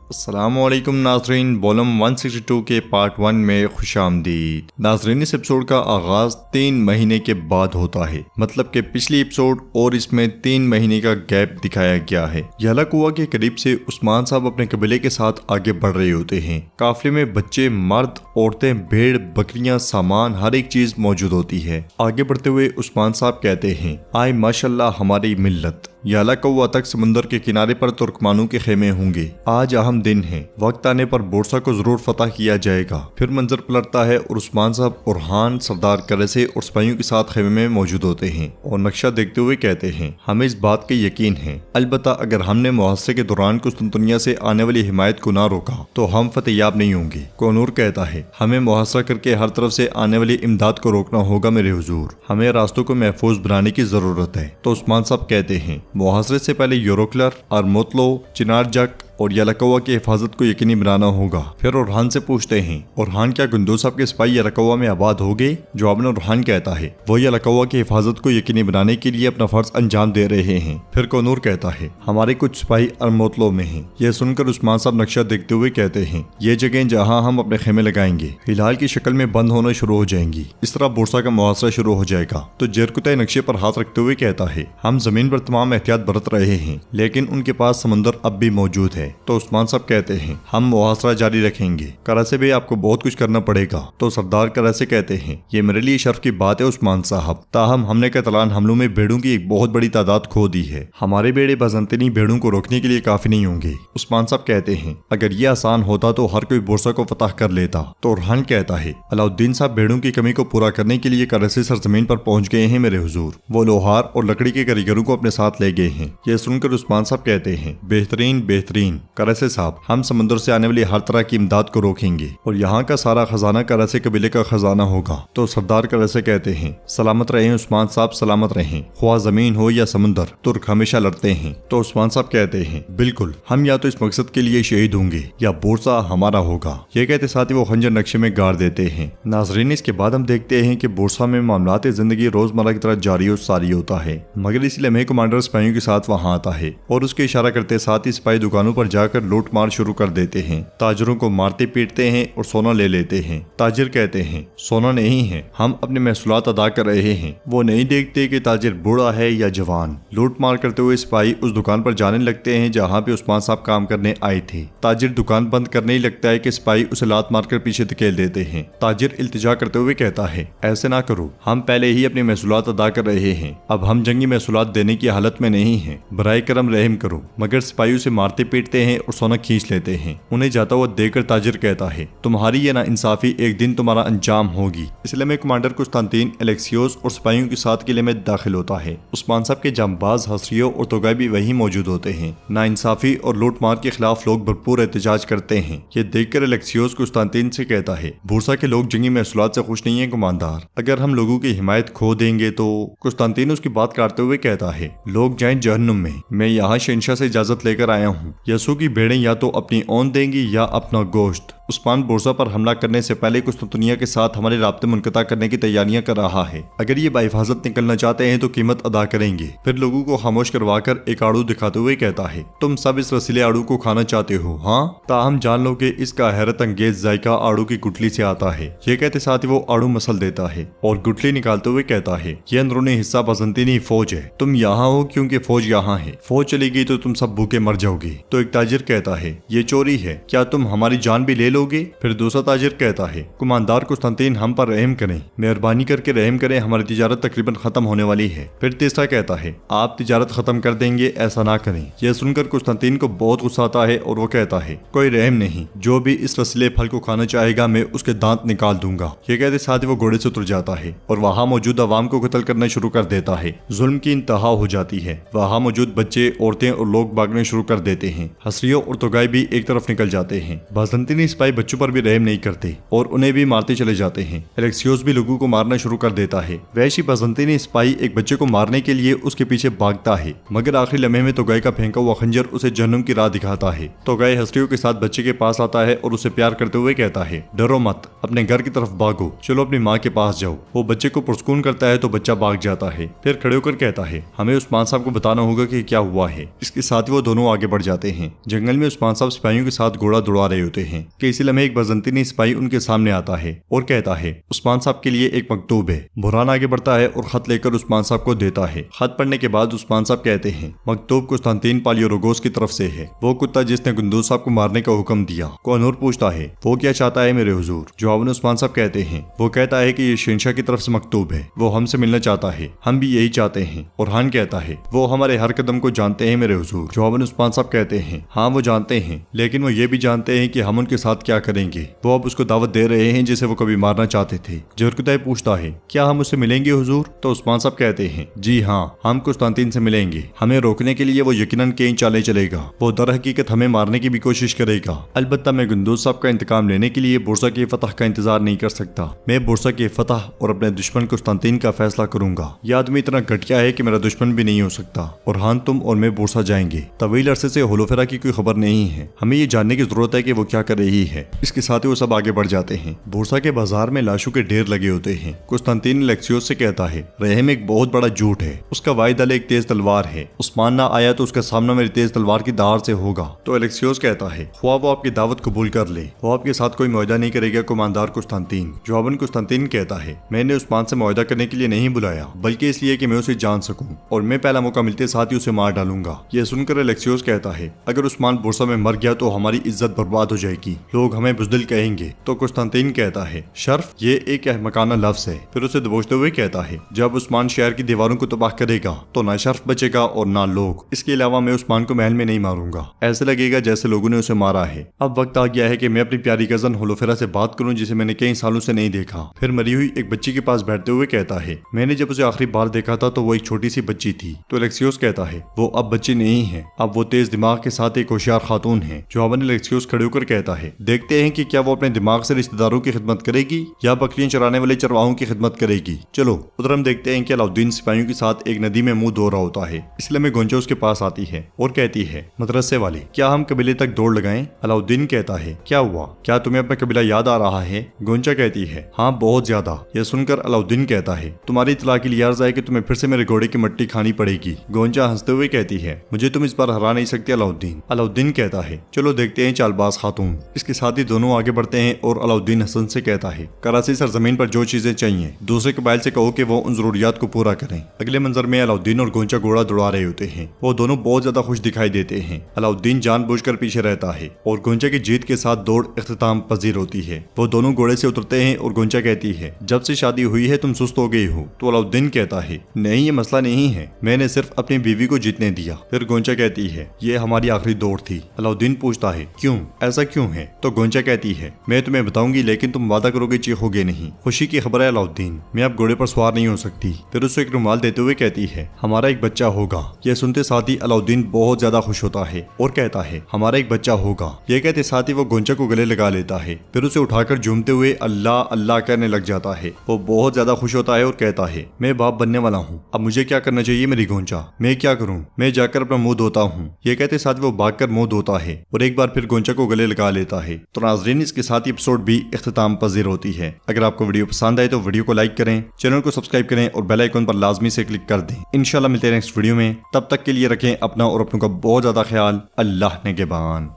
अस्सलामुअलैकुम नाज़रीन, वॉल्यूम 162 के पार्ट 1 में खुशामदीद। नाज़रीन, इस एपिसोड का आगाज 3 महीने के बाद होता है, मतलब कि पिछली एपिसोड और इसमें 3 महीने का गैप दिखाया गया है। यला कुआ के करीब से उस्मान साहब अपने कबीले के साथ आगे बढ़ रहे होते हैं। काफिले में बच्चे, मर्द, औरतें, भेड़, बकरियां, सामान, हर एक चीज मौजूद होती है। आगे बढ़ते हुए उस्मान साहब कहते हैं, आए माशाल्लाह हमारी मिल्लत। याला कौवा तक समुंदर के किनारे पर तुर्कमानों के खेमे होंगे। आज अहम दिन है, वक्त आने पर बोरसा को जरूर फतह किया जाएगा। फिर मंजर पलटता है और उस्मान साहब, उरहान, सरदार करसे और सिपाहियों के साथ खेमे में मौजूद होते हैं और नक्शा देखते हुए कहते हैं, हमें इस बात का यकीन है, अलबत्ता अगर हमने मुहासरे के दौरान कुस्तुनतुनिया से आने वाली हिमायत को ना रोका तो हम फतेहयाब नहीं होंगे। कोनूर कहता है, हमें मुहासरा करके हर तरफ से आने वाली इमदाद को रोकना होगा मेरे हुजूर, हमें रास्तों को महफूज बनाने की जरूरत है। तो उस्मान साहब कहते हैं, मुहासरे से पहले यूरोक्लर, अरमोतलो, चिनारजक और यलाकवा की हिफाजत को यकीनी बनाना होगा। फिर उरहान से पूछते हैं, उरहान क्या गुंदो साहब के सिपाही यलाकवा में आबाद हो गए? जवाब में उरहान कहता है, वो यलाकवा की हिफाजत को यकीनी बनाने के लिए अपना फर्ज अंजाम दे रहे हैं। फिर कोनूर कहता है, हमारे कुछ सिपाही अरमोतलो में हैं। यह सुनकर उस्मान साहब नक्शा देखते हुए कहते हैं, ये जगह जहाँ हम अपने खेमे लगाएंगे फिलहाल की शक्ल में बंद होना शुरू हो जाएंगी। इस तरह बोरसा का मुहासरा शुरू हो जाएगा। तो जेरकुतय नक्शे पर हाथ रखते हुए कहता है, हम जमीन पर तमाम एहतियात बरत रहे हैं, लेकिन उनके पास समुंदर अब भी मौजूद है। तो उस्मान साहब कहते हैं, हम मुहासरा जारी रखेंगे, करासे भी आपको बहुत कुछ करना पड़ेगा। तो सरदार करासे कहते हैं, ये मेरे लिए शर्फ की बात है उस्मान साहब, ताहम हमने कैतलान हमलों में भेड़ों की एक बहुत बड़ी तादाद खो दी है। हमारे बेड़े बाज़ंतनी भेड़ों को रोकने के लिए काफी नहीं होंगे। उस्मान साहब कहते हैं, अगर ये आसान होता तो हर कोई बोरसा को फतह कर लेता। तो उरहान कहता है, अलाउद्दीन साहब भेड़ों की कमी को पूरा करने के लिए करासे सरजमीन पर पहुंच गए हैं मेरे हुजूर। वो लोहार और लकड़ी के कारीगरों को अपने साथ ले गए हैं। यह सुनकर उस्मान साहब कहते हैं, बेहतरीन बेहतरीन करासे साहब, हम समुद्र से आने वाली हर तरह की इमदाद को रोकेंगे और यहाँ का सारा खजाना करासे कबीले का खजाना होगा। तो सरदार करासे कहते हैं, सलामत रहें उस्मान साहब, सलामत रहें, ख्वाह जमीन हो या समुंदर, तुर्क हमेशा लड़ते हैं। तो उस्मान साहब कहते हैं, बिल्कुल, हम या तो इस मकसद के लिए शहीद होंगे या बोरसा हमारा होगा। ये कहते साथ ही वो खंजर नक्शे में गाड़ देते हैं। नाजरीन, इसके बाद हम देखते हैं कि बोरसा में मामलात जिंदगी रोजमर्रा की तरह जारी और सारी होता है, मगर इसी लम्हे कमांडर सिपाहियों के साथ वहाँ आता है और उसके इशारा करते साथ ही सिपाही दुकानों पर जाकर लूट मार शुरू कर देते हैं। ताजरों को मारते पीटते हैं और सोना ले लेते हैं। ताजिर कहते हैं, सोना नहीं है, हम अपने महसूलात अदा कर रहे हैं। वो नहीं देखते कि ताजिर बूढ़ा है या जवान। लूट मार करते हुए सिपाही उस दुकान पर जाने लगते हैं जहाँ पे उस्मान साहब काम करने आए थे। ताजिर दुकान बंद करने ही लगता है कि सिपाही उसे लात मारकर पीछे धकेल देते हैं। ताजिर इल्तिजा करते हुए कहता है, ऐसे ना करो, हम पहले ही अपनी महसूलात अदा कर रहे हैं, अब हम जंगी महसूलात देने की हालत में नहीं है, बराए करम रहम करो। मगर सिपाही उसे मारते पीटते हैं और सोना खींच लेते हैं। उन्हें जाता हुआ देखकर ताजिर कहता है, तुम्हारी ये नाइंसाफी एक दिन तुम्हारा अंजाम होगी। इसलिए में कमांडर कुस्तांतीन एलेक्सियोस और सिपाहियों के साथ किले में दाखिल होता है। उस्मान साहब के जांबाज हसरियों और तोगाई भी वहीं मौजूद होते हैं। नाइंसाफी और लूटमार के खिलाफ लोग भरपूर एहतजाज करते हैं। ये देखकर एलेक्सियोस कुस्तांतीन से कहता है, बोरसा के लोग जंगी महसूलात से खुश नहीं है कमांडर, अगर हम लोगों की हिमायत खो देंगे तो। कुस्तांतीन उसकी बात काटते हुए कहता है, लोग जाएं जहन्नुम में, मैं यहाँ शहंशाह से इजाजत लेकर आया हूँ। यसू की भेड़ें या तो अपनी ओन देंगी या अपना गोश्त। उस्मान बोरसा पर हमला करने से पहले कुस्तुनतुनिया के साथ हमारे राब्ते मुनक़ता करने की तैयारियां कर रहा है। अगर ये बाहिफाजत निकलना चाहते हैं तो कीमत अदा करेंगे। फिर लोगों को खामोश करवाकर एक आड़ू दिखाते हुए कहता है, तुम सब इस रसीले आड़ू को खाना चाहते हो, हाँ? ताहम जान लो कि इसका हैरत अंगेज जायका आड़ू की गुठली से आता है। ये कहते साथ ही वो आड़ू मसल देता है और गुठली निकालते हुए कहता है, ये अंदरूनी हिस्सा बाज़ंतीनी फौज है, तुम यहाँ हो क्योंकि फौज यहाँ है, फौज चली गई तो तुम सब भूखे मर जाओगे। तो एक ताजिर कहता है, ये चोरी है, क्या तुम हमारी जान भी ले लोगे? फिर दूसरा ताजिर कहता है, कुमानदार कुस्तुनतीन हम पर रहम करें, मेहरबानी करके रहम करें, हमारी तिजारत तकरीबन खत्म होने वाली है। फिर तीसरा कहता है, आप तिजारत खत्म कर देंगे, ऐसा ना करें। यह सुनकर कुस्तुनतीन को बहुत गुस्सा आता है और वो कहता है, कोई रहम नहीं, जो भी इस रसीले फल को खाना चाहेगा मैं उसके दांत निकाल दूंगा। ये कहते साथ ही वो घोड़े से उतर जाता है और वहाँ मौजूद अवाम को कत्ल करना शुरू कर देता है। जुल्म की इंतहा हो जाती है। वहाँ मौजूद बच्चे, औरतें और लोग भागने शुरू कर देते हैं। हसरियों और तोगाई भी एक तरफ निकल जाते हैं। बाज़ंतीनी सिपाही सिपाही बच्चों पर भी रहम नहीं करते और उन्हें भी मारते चले जाते हैं। एलेक्सियोस भी लोगों को मारना शुरू कर देता है। वैशी बसंतीनी सिपाही एक बच्चे को मारने के लिए उसके पीछे भागता है, मगर आखिरी लम्हे में तोगाई का फेंका हुआ खंजर उसे जहन्नुम की राह दिखाता है। तोगाई हंसड़ियों के साथ बच्चे के पास आता है और उसे प्यार करते हुए कहता है, डरो मत, अपने घर की तरफ भागो, चलो अपनी माँ के पास जाओ। वो बच्चे को पुरस्कून करता है तो बच्चा भाग जाता है। फिर खड़े होकर कहता है, हमें उस्मान साहब को बताना होगा कि क्या हुआ है। इसके साथ ही वो दोनों आगे बढ़ जाते हैं। जंगल में उस्मान साहब सिपाहियों के साथ घोड़ा दौड़ा रहे होते हैं कि इसी लम्हे एक बजंतीनी सिपाही उनके सामने आता है और कहता है, उस्मान साहब के लिए एक मकतूब है। बुरहान आगे बढ़ता है और खत लेकर उस्मान साहब को देता है। खत पढ़ने के बाद उस्मान साहब कहते हैं, मकतूब कुस्तांतीन पालियोरोगोस की तरफ से है, वो कुत्ता जिसने गुंदूज साहब को मारने का हुक्म दिया। कोहनूर पूछता है, वो क्या चाहता है मेरे हुजूर? जवाब उस्मान साहब कहते हैं, वो कहता है कि ये शहंशाह की तरफ से मकतूब है, वो हमसे मिलना चाहता है, हम भी यही चाहते हैं। बुरहान कहता है, वो हमारे हर कदम को जानते हैं मेरे हुजूर। जवाब उस्मान साहब कहते हैं, हाँ वो जानते हैं, लेकिन वो ये भी जानते हैं कि हम उनके साथ क्या करेंगे। वो अब उसको दावत दे रहे हैं जिसे वो कभी मारना चाहते थे। जरकुताई पूछता है, क्या हम उससे मिलेंगे हुजूर? तो उस्मान साहब कहते हैं, जी हाँ, हम कुस्तांतीन से मिलेंगे। हमें रोकने के लिए वो यकीनन कई चालें चलेगा। वो दर हकीकत हमें मारने की भी कोशिश करेगा। अलबत्ता मैं गुंदूज साहब का इंतकाम लेने के लिए बुरसा की फतह का इंतजार नहीं कर सकता। मैं बुरसा की फतह और अपने दुश्मन कुस्तांतीन का फैसला करूंगा। यह आदमी इतना घटिया है कि मेरा दुश्मन भी नहीं हो सकता। और हाँ, तुम और मैं बुरसा जाएंगे। तवील अरसे से होलोफेरा की कोई खबर नहीं है। हमें ये जानने की जरूरत है कि वो क्या कर रही है। इसके साथ ही वो सब आगे बढ़ जाते हैं। बुरसा के बाजार में लाशों के ढेर लगे होते हैं। कुस्तांतीन एलेक्सियोस से कहता है, रहम एक बहुत बड़ा झूठ है, उसका वाहिद हल एक तेज तलवार है। उस्मान ना आया तो उसका सामना मेरी तेज तलवार की धार से होगा। तो एलेक्सियोस कहता है, ख्वाह वो आपकी दावत कबूल कर ले, वो आपके साथ कोई मुआहदा नहीं करेगा कुमानदार कुस्तांतीन। जवाबन कुस्तांतीन कहता है, मैंने उस्मान से मुआहदा करने के लिए नहीं बुलाया, बल्कि इसलिए कि मैं उसे जान सकूं और मैं पहला मौका मिलते साथ ही उसे मार डालूंगा। यह सुनकर एलेक्सियोस कहता है, अगर उस्मान बुरसा में मर गया तो हमारी इज्जत बर्बाद हो जाएगी, लोग हमें बुजदिल कहेंगे। तो कुस्तांतीन कहता है, शर्फ ये एक अहमकाना लफ्ज है। फिर उसे दबोचते हुए कहता है, जब उस्मान शहर की दीवारों को तबाह करेगा तो ना शर्फ बचेगा और ना लोग। इसके अलावा मैं उस्मान को महल में नहीं मारूंगा, ऐसे लगेगा जैसे लोगों ने उसे मारा है। अब वक्त आ गया है कि मैं अपनी प्यारी कजन होलोफेरा से बात करूं, जिसे मैंने कई सालों से नहीं देखा। फिर मरी हुई एक बच्ची के पास बैठते हुए कहता है, मैंने जब उसे आखिरी बार देखा था तो वो एक छोटी सी बच्ची थी। तो एलेक्सियोस कहता है, वो अब बच्ची नहीं है, अब वो तेज दिमाग के साथ एक होशियार खातून है। जवाबन एलेक्सियोस खड़े होकर कहता है, देखते हैं कि क्या वो अपने दिमाग से रिश्तेदारों की खिदमत करेगी या बकरियां चराने वाले चरवाहों की खिदमत करेगी। चलो उधर हम देखते हैं कि अलाउद्दीन सिपाहियों के साथ एक नदी में मुंह धो रहा होता है। इसलिए में गोंचा उसके पास आती है और कहती है, मदरसे वाले, क्या हम कबीले तक दौड़ लगाएं? अलाउद्दीन कहता है, क्या हुआ, क्या तुम्हें अपना कबीला याद आ रहा है? गोंचा कहती है, हाँ बहुत ज्यादा। यह सुनकर अलाउद्दीन कहता है, तुम्हारी इतला के लिए अर्ज है कि तुम्हें फिर से मेरे घोड़े की मट्टी खानी पड़ेगी। गोंचा हंसते हुए कहती है, मुझे तुम इस बार हरा नहीं सकते अलाउद्दीन। अलाउद्दीन कहता है, चलो देखते हैं चालबाज खातून। इसके साथ ही दोनों आगे बढ़ते हैं और अलाउद्दीन हसन से कहता है, कराची सरजमीन पर जो चीजें चाहिए दूसरे कबाइल से कहो कि वो उन जरूरियात को पूरा करें। अगले मंजर में अलाउद्दीन और गोंचा घोड़ा दौड़ा रहे होते हैं। वो दोनों बहुत ज्यादा खुश दिखाई देते हैं। अलाउद्दीन जानबूझकर पीछे रहता है और गोंचा की जीत के साथ दौड़ इख्तिताम पजीर होती है। वो दोनों घोड़े से उतरते हैं और गोंचा कहती है, जब से शादी हुई है तुम सुस्त हो गई हो। तो अलाउद्दीन कहता है, नहीं ये मसला नहीं है, मैंने सिर्फ अपनी बीवी को जीतने दिया। फिर गोंचा कहती है, ये हमारी आखिरी दौड़ थी। अलाउद्दीन पूछता है, क्यों, ऐसा क्यों है? तो गोंचा कहती है, मैं तुम्हें बताऊंगी लेकिन तुम वादा करोगे चीखोगे नहीं। खुशी की खबर है अलाउद्दीन, मैं अब घोड़े पर सवार नहीं हो सकती। फिर उसे एक रुमाल देते हुए कहती है, हमारा एक बच्चा होगा। यह सुनते साथ ही अलाउद्दीन बहुत ज्यादा खुश होता है और कहता है, हमारा एक बच्चा होगा। यह कहते साथ ही वो गोंचा को गले लगा लेता है। फिर उसे उठाकर झूमते हुए अल्लाह अल्लाह कहने लग जाता है। वो बहुत ज्यादा खुश होता है और कहता है, मैं बाप बनने वाला हूँ, अब मुझे क्या करना चाहिए मेरी गोंचा, मैं क्या करूँ? मैं जाकर अपना मुंह धोता हूँ। ये कहते साथ वो भागकर मुंह धोता है और एक बार फिर गोंचा को गले लगा लेता है। तो नाज़रीन, इसके साथ ही एपिसोड भी इख्तिताम पजीर होती है। अगर आपको वीडियो पसंद आए तो वीडियो को लाइक करें, चैनल को सब्सक्राइब करें और बेल आइकन पर लाजमी से क्लिक कर दें। इंशाल्लाह मिलते हैं नेक्स्ट वीडियो में। तब तक के लिए रखें अपना और अपनों का बहुत ज्यादा ख्याल। अल्लाह निगहबान।